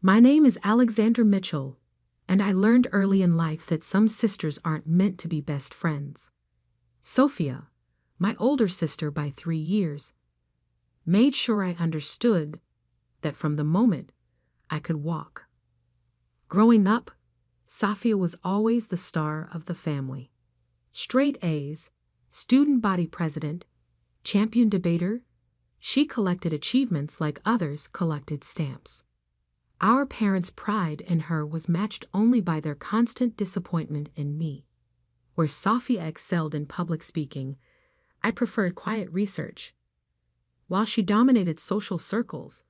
My name is Alexandra Mitchell, and I learned early in life that some sisters aren't meant to be best friends. Sophia, my older sister by 3 years, made sure I understood that from the moment I could walk. Growing up, Sophia was always the star of the family. Straight A's, student body president, champion debater, she collected achievements like others collected stamps. Our parents' pride in her was matched only by their constant disappointment in me. Where Sophia excelled in public speaking, I preferred quiet research. While she dominated social circles,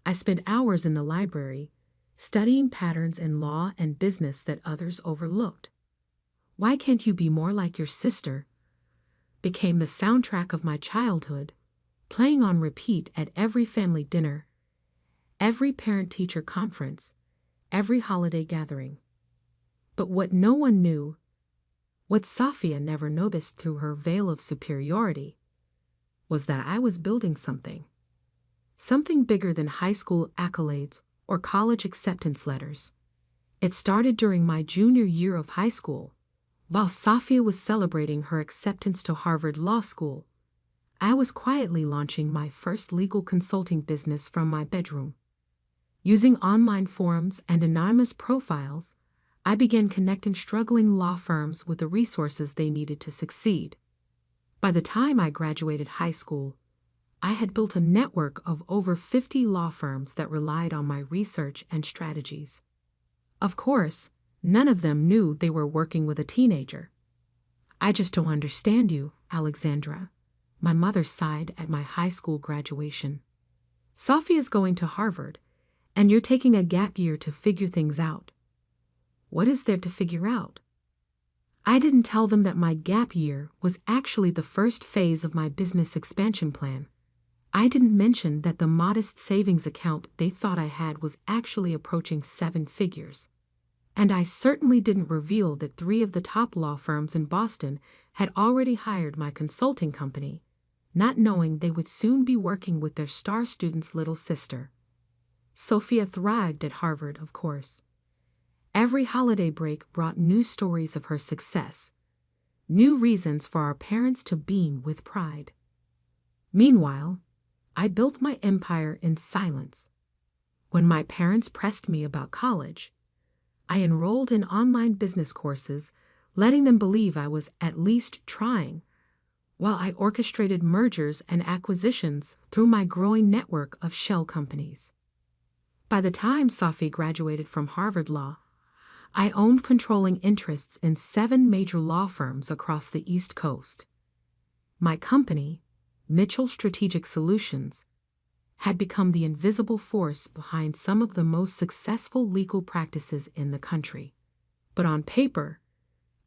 I spent hours in the library, studying patterns in law and business that others overlooked. "Why can't you be more like your sister?" became the soundtrack of my childhood, playing on repeat at every family dinner, every parent-teacher conference, every holiday gathering. But what no one knew, what Sophia never noticed through her veil of superiority, was that I was building something bigger than high school accolades or college acceptance letters. It started during my junior year of high school. While Sophia was celebrating her acceptance to Harvard Law School, I was quietly launching my first legal consulting business from my bedroom. Using online forums and anonymous profiles, I began connecting struggling law firms with the resources they needed to succeed. By the time I graduated high school, I had built a network of over 50 law firms that relied on my research and strategies. Of course, none of them knew they were working with a teenager. "I just don't understand you, Alexandra," my mother sighed at my high school graduation. "Sophia's going to Harvard, and you're taking a gap year to figure things out." What is there to figure out? I didn't tell them that my gap year was actually the first phase of my business expansion plan. I didn't mention that the modest savings account they thought I had was actually approaching 7 figures. And I certainly didn't reveal that 3 of the top law firms in Boston had already hired my consulting company, not knowing they would soon be working with their star student's little sister. Sophia thrived at Harvard, of course. Every holiday break brought new stories of her success, new reasons for our parents to beam with pride. Meanwhile, I built my empire in silence. When my parents pressed me about college, I enrolled in online business courses, letting them believe I was at least trying, while I orchestrated mergers and acquisitions through my growing network of shell companies. By the time Sophie graduated from Harvard Law, I owned controlling interests in 7 major law firms across the East Coast. My company, Mitchell Strategic Solutions, had become the invisible force behind some of the most successful legal practices in the country. But on paper,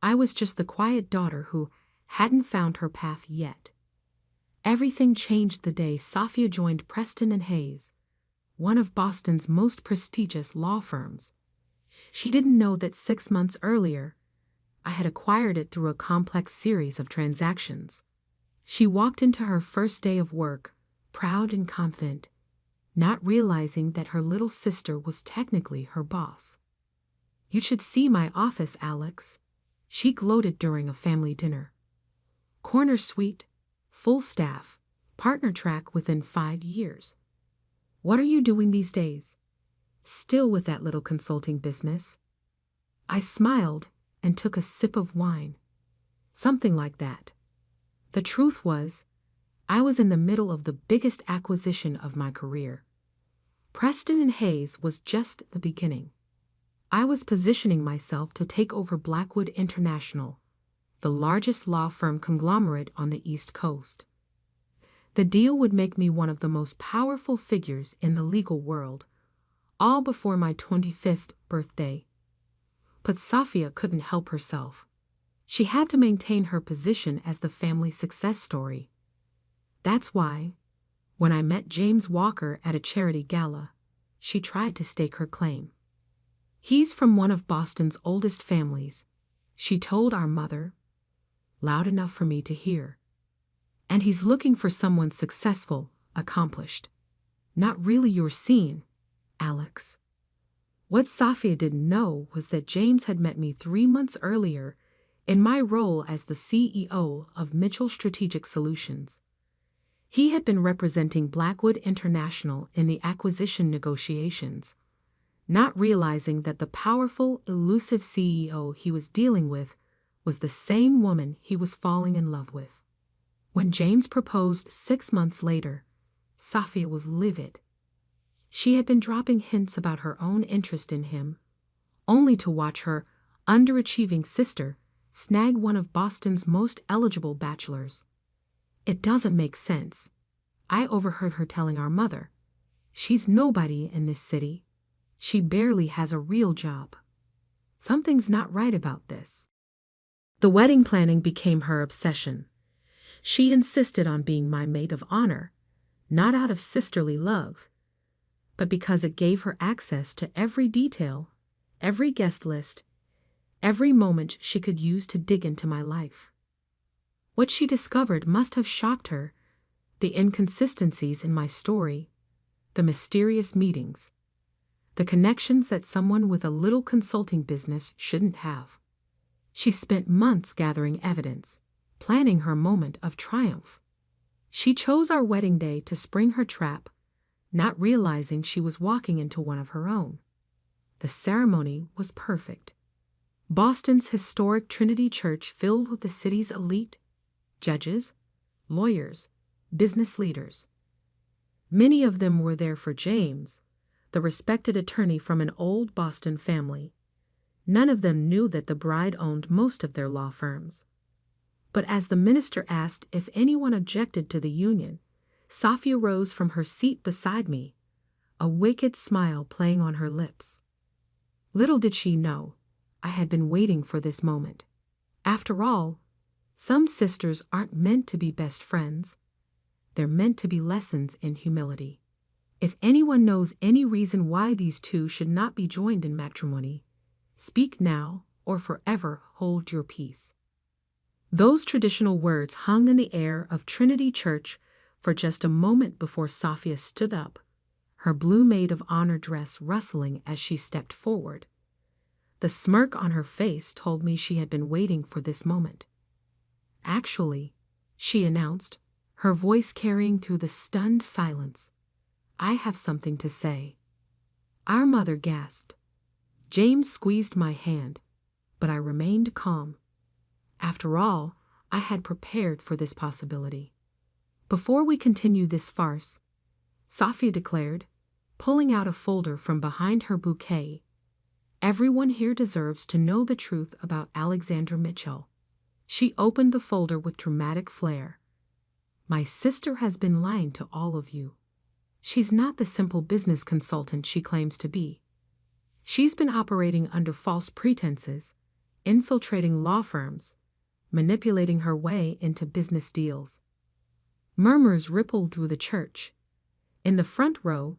I was just the quiet daughter who hadn't found her path yet. Everything changed the day Sophia joined Preston and Hayes, one of Boston's most prestigious law firms. She didn't know that 6 months earlier, I had acquired it through a complex series of transactions. She walked into her first day of work, proud and confident, not realizing that her little sister was technically her boss. "You should see my office, Alex," she gloated during a family dinner. "Corner suite, full staff, partner track within 5 years. What are you doing these days? Still with that little consulting business?" I smiled and took a sip of wine. Something like that. The truth was, I was in the middle of the biggest acquisition of my career. Preston and Hayes was just the beginning. I was positioning myself to take over Blackwood International, the largest law firm conglomerate on the East Coast. The deal would make me one of the most powerful figures in the legal world, all before my 25th birthday. But Sophia couldn't help herself. She had to maintain her position as the family success story. That's why, when I met James Walker at a charity gala, she tried to stake her claim. "He's from one of Boston's oldest families," she told our mother, loud enough for me to hear. "And he's looking for someone successful, accomplished. Not really your scene, Alex." What Safia didn't know was that James had met me 3 months earlier in my role as the CEO of Mitchell Strategic Solutions. He had been representing Blackwood International in the acquisition negotiations, not realizing that the powerful, elusive CEO he was dealing with was the same woman he was falling in love with. When James proposed 6 months later, Safia was livid. She had been dropping hints about her own interest in him, only to watch her underachieving sister snag one of Boston's most eligible bachelors. "It doesn't make sense," I overheard her telling our mother. "She's nobody in this city. She barely has a real job. Something's not right about this." The wedding planning became her obsession. She insisted on being my maid of honor, not out of sisterly love, but because it gave her access to every detail, every guest list, every moment she could use to dig into my life. What she discovered must have shocked her: the inconsistencies in my story, the mysterious meetings, the connections that someone with a little consulting business shouldn't have. She spent months gathering evidence, planning her moment of triumph. She chose our wedding day to spring her trap, not realizing she was walking into one of her own. The ceremony was perfect. Boston's historic Trinity Church filled with the city's elite, judges, lawyers, business leaders. Many of them were there for James, the respected attorney from an old Boston family. None of them knew that the bride owned most of their law firms. But as the minister asked if anyone objected to the union, Safia rose from her seat beside me, a wicked smile playing on her lips. Little did she know, I had been waiting for this moment. After all, some sisters aren't meant to be best friends. They're meant to be lessons in humility. If anyone knows any reason why these two should not be joined in matrimony, speak now or forever hold your peace. Those traditional words hung in the air of Trinity Church for just a moment before Safia stood up, her blue maid of honor dress rustling as she stepped forward. The smirk on her face told me she had been waiting for this moment. "Actually," she announced, her voice carrying through the stunned silence, "I have something to say." Our mother gasped. James squeezed my hand, but I remained calm. After all, I had prepared for this possibility. "Before we continue this farce," Safia declared, pulling out a folder from behind her bouquet, "everyone here deserves to know the truth about Alexander Mitchell." She opened the folder with dramatic flair. "My sister has been lying to all of you. She's not the simple business consultant she claims to be. She's been operating under false pretenses, infiltrating law firms, manipulating her way into business deals." Murmurs rippled through the church. In the front row,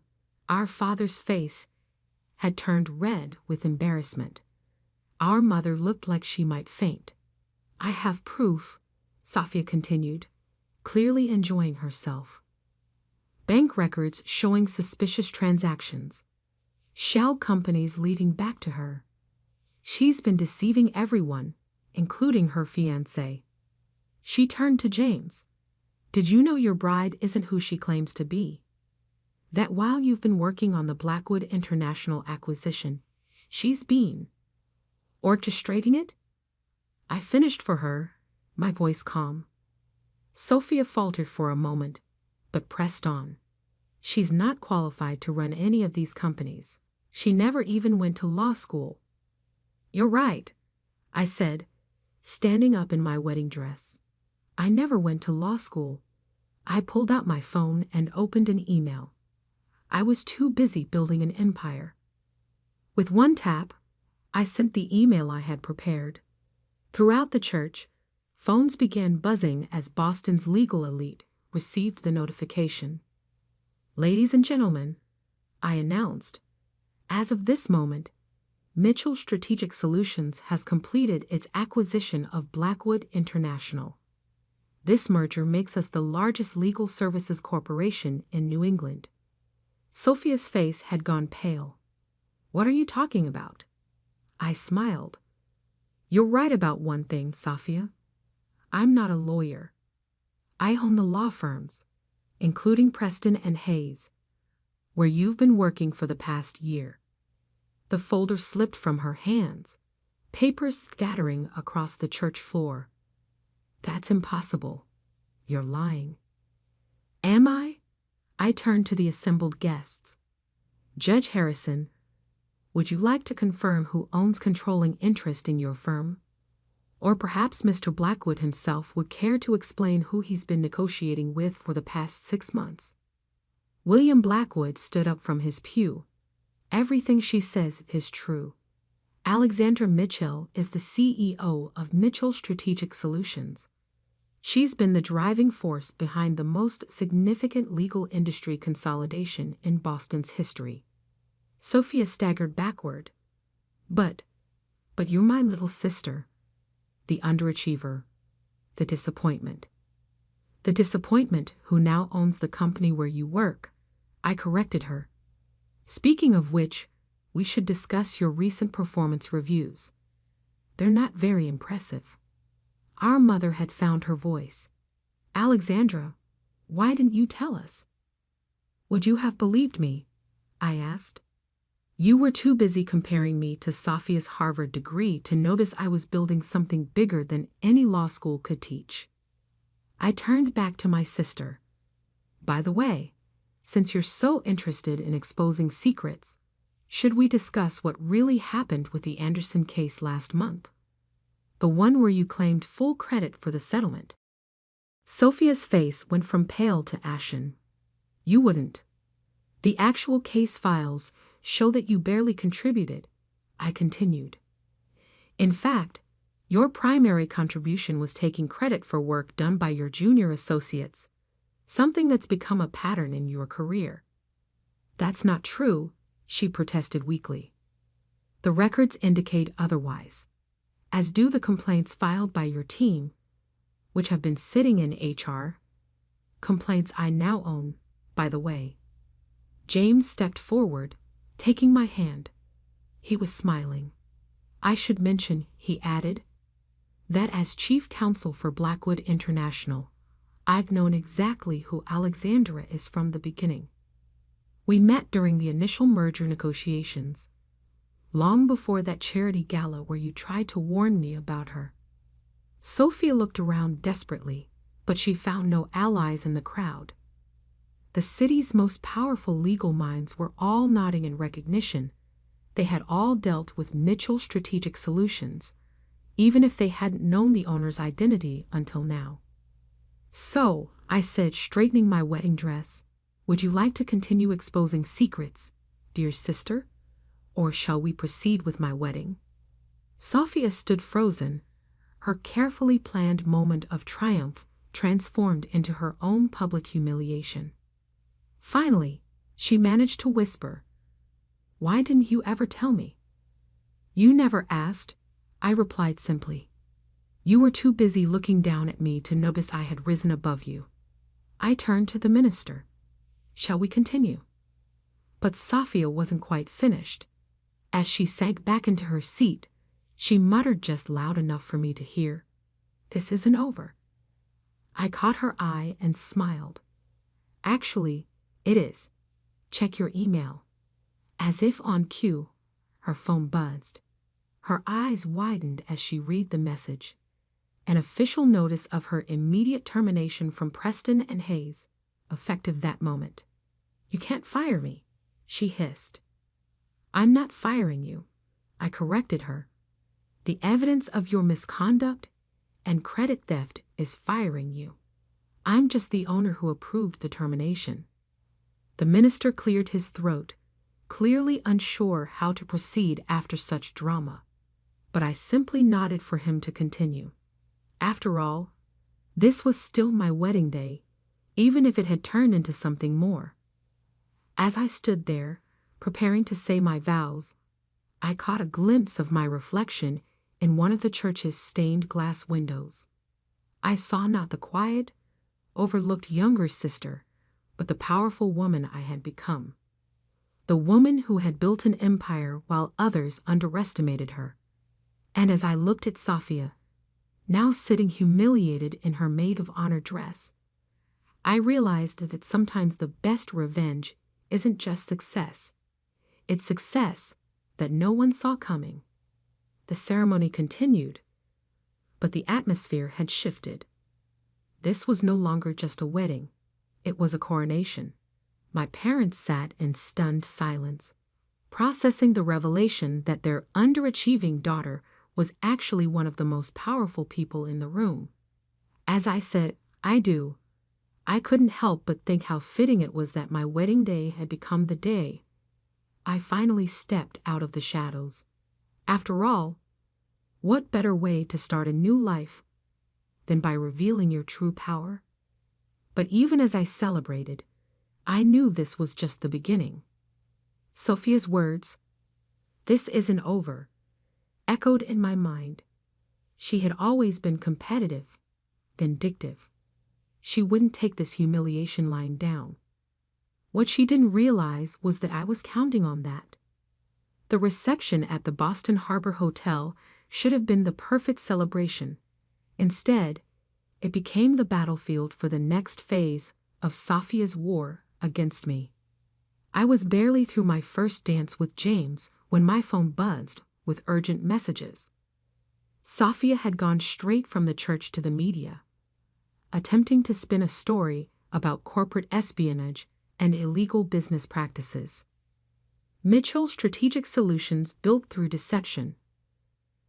our father's face had turned red with embarrassment. Our mother looked like she might faint. "I have proof," Safia continued, clearly enjoying herself. "Bank records showing suspicious transactions. Shell companies leading back to her. She's been deceiving everyone, including her fiancé." She turned to James. "Did you know your bride isn't who she claims to be? That while you've been working on the Blackwood International acquisition, she's been orchestrating it?" I finished for her, my voice calm. Safia faltered for a moment, but pressed on. "She's not qualified to run any of these companies. She never even went to law school." "You're right," I said, standing up in my wedding dress. "I never went to law school." I pulled out my phone and opened an email. I was too busy building an empire. With one tap, I sent the email I had prepared. Throughout the church, phones began buzzing as Boston's legal elite received the notification. "Ladies and gentlemen," I announced, "as of this moment, Mitchell Strategic Solutions has completed its acquisition of Blackwood International. This merger makes us the largest legal services corporation in New England." Safia's face had gone pale. What are you talking about? I smiled. You're right about one thing, Safia. I'm not a lawyer. I own the law firms, including Preston and Hayes, where you've been working for the past year. The folder slipped from her hands, papers scattering across the church floor. That's impossible. You're lying. Am I? I turned to the assembled guests. Judge Harrison, would you like to confirm who owns controlling interest in your firm? Or perhaps Mr. Blackwood himself would care to explain who he's been negotiating with for the past 6 months. William Blackwood stood up from his pew. Everything she says is true. Alexandra Mitchell is the CEO of Mitchell Strategic Solutions. She's been the driving force behind the most significant legal industry consolidation in Boston's history. Sophia staggered backward. But you're my little sister. The underachiever. The disappointment. The disappointment who now owns the company where you work. I corrected her. Speaking of which, we should discuss your recent performance reviews. They're not very impressive. Our mother had found her voice. Alexandra, why didn't you tell us? Would you have believed me? I asked. You were too busy comparing me to Safia's Harvard degree to notice I was building something bigger than any law school could teach. I turned back to my sister. By the way, since you're so interested in exposing secrets, should we discuss what really happened with the Anderson case last month? The one where you claimed full credit for the settlement. Sophia's face went from pale to ashen. You wouldn't. The actual case files show that you barely contributed, I continued. In fact, your primary contribution was taking credit for work done by your junior associates, something that's become a pattern in your career. That's not true, she protested weakly. The records indicate otherwise, as do the complaints filed by your team, which have been sitting in HR, complaints I now own, by the way. James stepped forward, taking my hand. He was smiling. I should mention, he added, that as chief counsel for Blackwood International, I've known exactly who Alexandra is from the beginning. We met during the initial merger negotiations, long before that charity gala where you tried to warn me about her. Sophia looked around desperately, but she found no allies in the crowd. The city's most powerful legal minds were all nodding in recognition. They had all dealt with Mitchell Strategic Solutions, even if they hadn't known the owner's identity until now. So, I said, straightening my wedding dress, would you like to continue exposing secrets, dear sister? Or shall we proceed with my wedding? Sophia stood frozen, her carefully planned moment of triumph transformed into her own public humiliation. Finally, she managed to whisper, Why didn't you ever tell me? You never asked, I replied simply. You were too busy looking down at me to notice I had risen above you. I turned to the minister. Shall we continue? But Sophia wasn't quite finished. As she sank back into her seat, she muttered just loud enough for me to hear, This isn't over. I caught her eye and smiled. Actually, it is. Check your email. As if on cue, her phone buzzed. Her eyes widened as she read the message. An official notice of her immediate termination from Preston and Hayes, effective that moment. You can't fire me, she hissed. I'm not firing you, I corrected her. The evidence of your misconduct and credit theft is firing you. I'm just the owner who approved the termination. The minister cleared his throat, clearly unsure how to proceed after such drama, but I simply nodded for him to continue. After all, this was still my wedding day, even if it had turned into something more. As I stood there, preparing to say my vows, I caught a glimpse of my reflection in one of the church's stained glass windows. I saw not the quiet, overlooked younger sister, but the powerful woman I had become. the woman who had built an empire while others underestimated her. And as I looked at Sofia, now sitting humiliated in her maid of honor dress, I realized that sometimes the best revenge isn't just success. It's success that no one saw coming. The ceremony continued, but the atmosphere had shifted. This was no longer just a wedding. It was a coronation. My parents sat in stunned silence, processing the revelation that their underachieving daughter was actually one of the most powerful people in the room. As I said, "I do," I couldn't help but think how fitting it was that my wedding day had become the day I finally stepped out of the shadows. After all, what better way to start a new life than by revealing your true power? But even as I celebrated, I knew this was just the beginning. Sofia's words, "This isn't over," echoed in my mind. She had always been competitive, vindictive. She wouldn't take this humiliation lying down. What she didn't realize was that I was counting on that. The reception at the Boston Harbor Hotel should have been the perfect celebration. Instead, it became the battlefield for the next phase of Sofia's war against me. I was barely through my first dance with James when my phone buzzed with urgent messages. Sofia had gone straight from the church to the media, attempting to spin a story about corporate espionage and illegal business practices. Mitchell Strategic Solutions built through deception.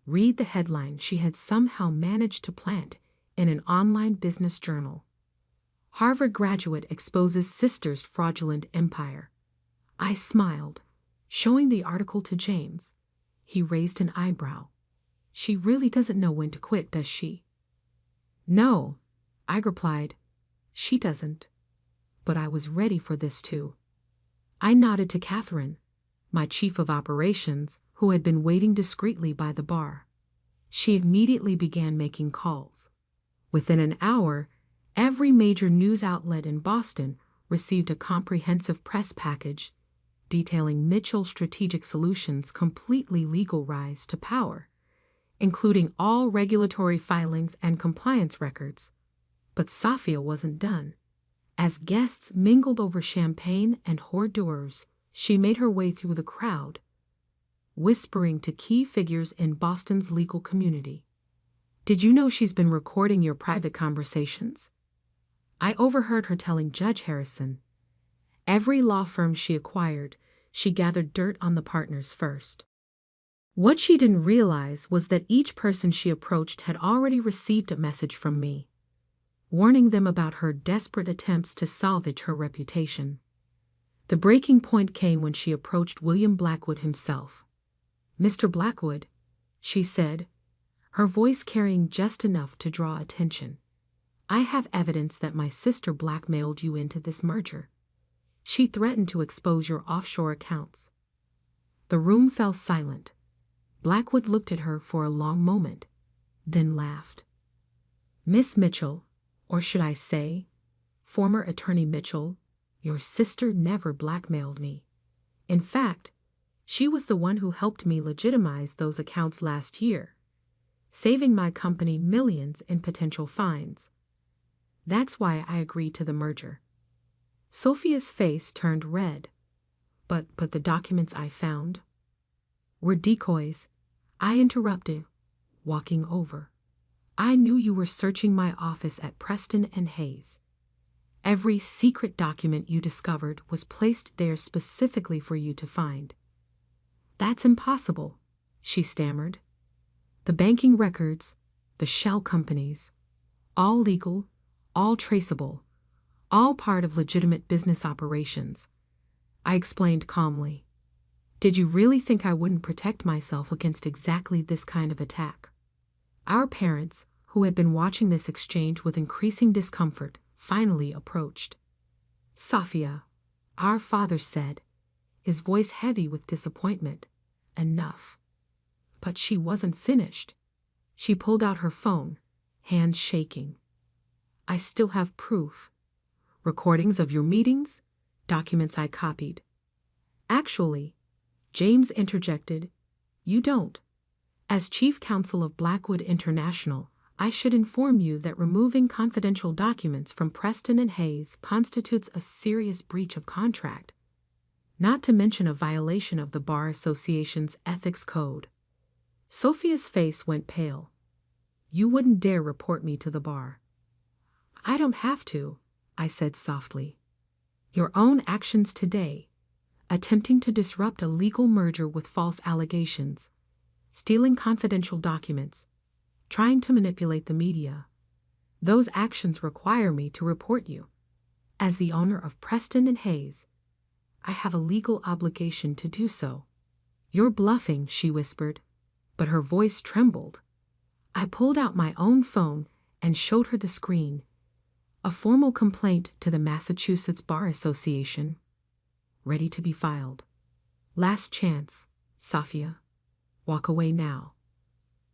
Read the headline she had somehow managed to plant in an online business journal. Harvard graduate exposes sister's fraudulent empire. I smiled, showing the article to James. He raised an eyebrow. She really doesn't know when to quit, does she? No, I replied. She doesn't. But I was ready for this too. I nodded to Catherine, my chief of operations, who had been waiting discreetly by the bar. She immediately began making calls. Within an hour, every major news outlet in Boston received a comprehensive press package detailing Mitchell Strategic Solutions' completely legal rise to power, including all regulatory filings and compliance records. But Sofia wasn't done. As guests mingled over champagne and hors d'oeuvres, she made her way through the crowd, whispering to key figures in Boston's legal community. "Did you know she's been recording your private conversations?" I overheard her telling Judge Harrison. Every law firm she acquired, she gathered dirt on the partners first. What she didn't realize was that each person she approached had already received a message from me, warning them about her desperate attempts to salvage her reputation. The breaking point came when she approached William Blackwood himself. "Mr. Blackwood," she said, her voice carrying just enough to draw attention, "I have evidence that my sister blackmailed you into this merger. She threatened to expose your offshore accounts." The room fell silent. Blackwood looked at her for a long moment, then laughed. "Miss Mitchell, or should I say, former Attorney Mitchell, your sister never blackmailed me. In fact, she was the one who helped me legitimize those accounts last year, saving my company millions in potential fines. That's why I agreed to the merger." Sofia's face turned red. But the documents I found were decoys," I interrupted, walking over. "I knew you were searching my office at Preston and Hayes. Every secret document you discovered was placed there specifically for you to find." "That's impossible," she stammered. "The banking records, the shell companies, all legal, all traceable, all part of legitimate business operations," I explained calmly. "Did you really think I wouldn't protect myself against exactly this kind of attack?" Our parents, who had been watching this exchange with increasing discomfort, finally approached. "Sofia," our father said, his voice heavy with disappointment. "Enough." But she wasn't finished. She pulled out her phone, hands shaking. "I still have proof. Recordings of your meetings, documents I copied." Actually, James interjected, you don't. As chief counsel of Blackwood International, I should inform you that removing confidential documents from Preston and Hayes constitutes a serious breach of contract, not to mention a violation of the Bar Association's ethics code. Sophia's face went pale. You wouldn't dare report me to the bar. I don't have to, I said softly. Your own actions today, attempting to disrupt a legal merger with false allegations, stealing confidential documents, trying to manipulate the media, those actions require me to report you. As the owner of Preston and Hayes, I have a legal obligation to do so. You're bluffing, she whispered, but her voice trembled. I pulled out my own phone and showed her the screen. A formal complaint to the Massachusetts Bar Association, ready to be filed. Last chance, Sophia. Walk away now.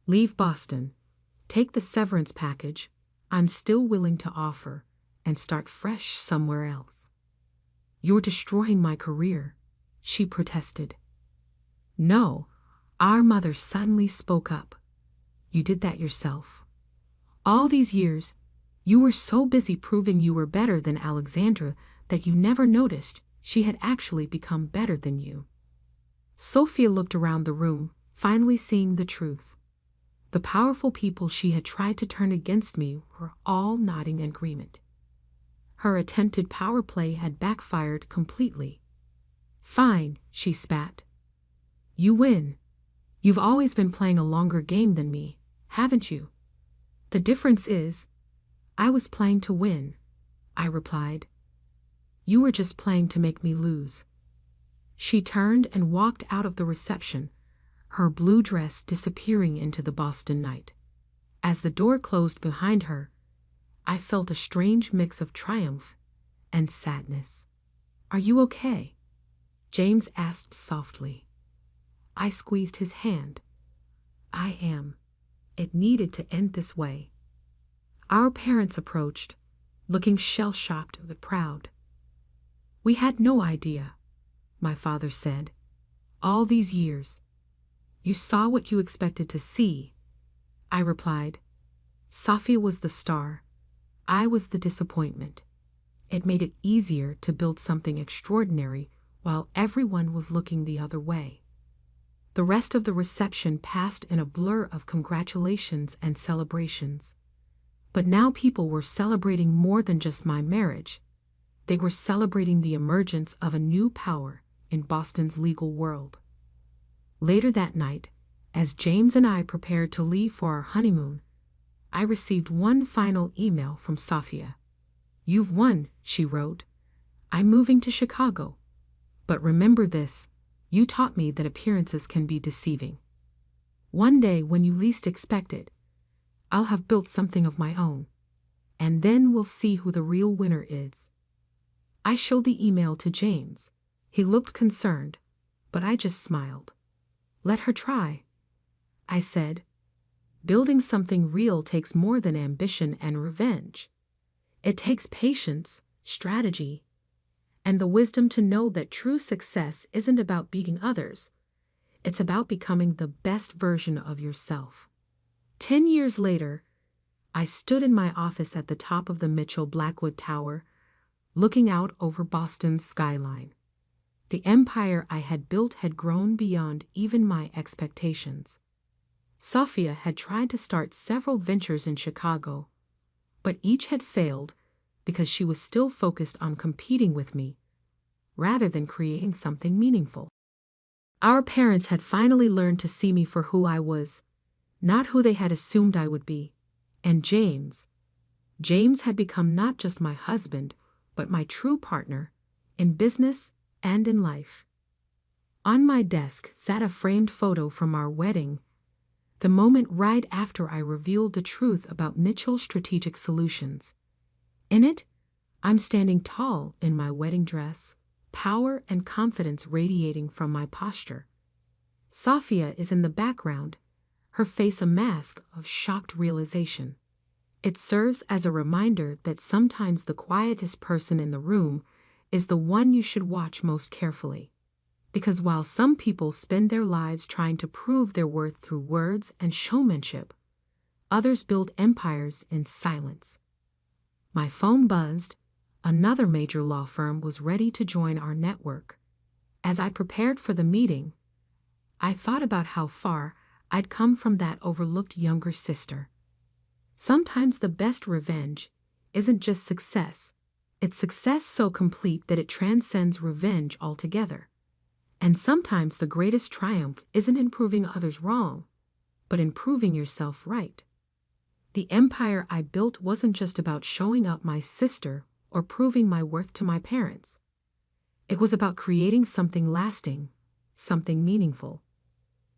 Leave Boston. Take the severance package I'm still willing to offer and start fresh somewhere else. You're destroying my career, she protested. No, our mother suddenly spoke up. You did that yourself. All these years, you were so busy proving you were better than Alexandra that you never noticed she had actually become better than you. Sophia looked around the room, finally seeing the truth. The powerful people she had tried to turn against me were all nodding in agreement. Her attempted power play had backfired completely. Fine, she spat. You win. You've always been playing a longer game than me, haven't you? The difference is, I was playing to win, I replied. You were just playing to make me lose. She turned and walked out of the reception, her blue dress disappearing into the Boston night. As the door closed behind her, I felt a strange mix of triumph and sadness. Are you okay? James asked softly. I squeezed his hand. I am. It needed to end this way. Our parents approached, looking shell-shocked but proud. We had no idea, my father said. All these years. You saw what you expected to see, I replied. Sophia was the star. I was the disappointment. It made it easier to build something extraordinary while everyone was looking the other way. The rest of the reception passed in a blur of congratulations and celebrations. But now people were celebrating more than just my marriage. They were celebrating the emergence of a new power in Boston's legal world. Later that night, as James and I prepared to leave for our honeymoon, I received one final email from Sophia. You've won, she wrote. I'm moving to Chicago. But remember this, you taught me that appearances can be deceiving. One day, when you least expect it, I'll have built something of my own, and then we'll see who the real winner is. I showed the email to James. He looked concerned, but I just smiled. Let her try, I said. Building something real takes more than ambition and revenge. It takes patience, strategy, and the wisdom to know that true success isn't about beating others. It's about becoming the best version of yourself. 10 years later, I stood in my office at the top of the Mitchell Blackwood Tower, looking out over Boston's skyline. The empire I had built had grown beyond even my expectations. Sophia had tried to start several ventures in Chicago, but each had failed because she was still focused on competing with me, rather than creating something meaningful. Our parents had finally learned to see me for who I was, not who they had assumed I would be. And James had become not just my husband, but my true partner, in business and in life. On my desk sat a framed photo from our wedding, the moment right after I revealed the truth about Mitchell Strategic Solutions. In it, I'm standing tall in my wedding dress, power and confidence radiating from my posture. Sophia is in the background, her face a mask of shocked realization. It serves as a reminder that sometimes the quietest person in the room is the one you should watch most carefully. Because while some people spend their lives trying to prove their worth through words and showmanship, others build empires in silence. My phone buzzed. Another major law firm was ready to join our network. As I prepared for the meeting, I thought about how far I'd come from that overlooked younger sister. Sometimes the best revenge isn't just success. It's success so complete that it transcends revenge altogether. And sometimes the greatest triumph isn't in proving others wrong, but in proving yourself right. The empire I built wasn't just about showing up my sister or proving my worth to my parents. It was about creating something lasting, something meaningful,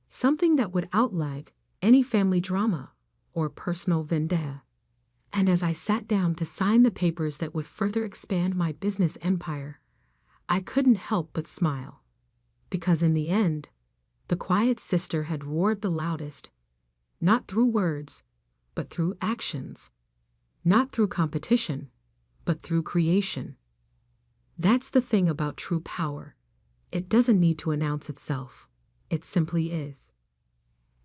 something that would outlive any family drama or personal vendetta. And as I sat down to sign the papers that would further expand my business empire, I couldn't help but smile. Because in the end, the quiet sister had roared the loudest, not through words, but through actions. Not through competition, but through creation. That's the thing about true power. It doesn't need to announce itself. It simply is.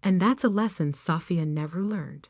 And that's a lesson Safia never learned.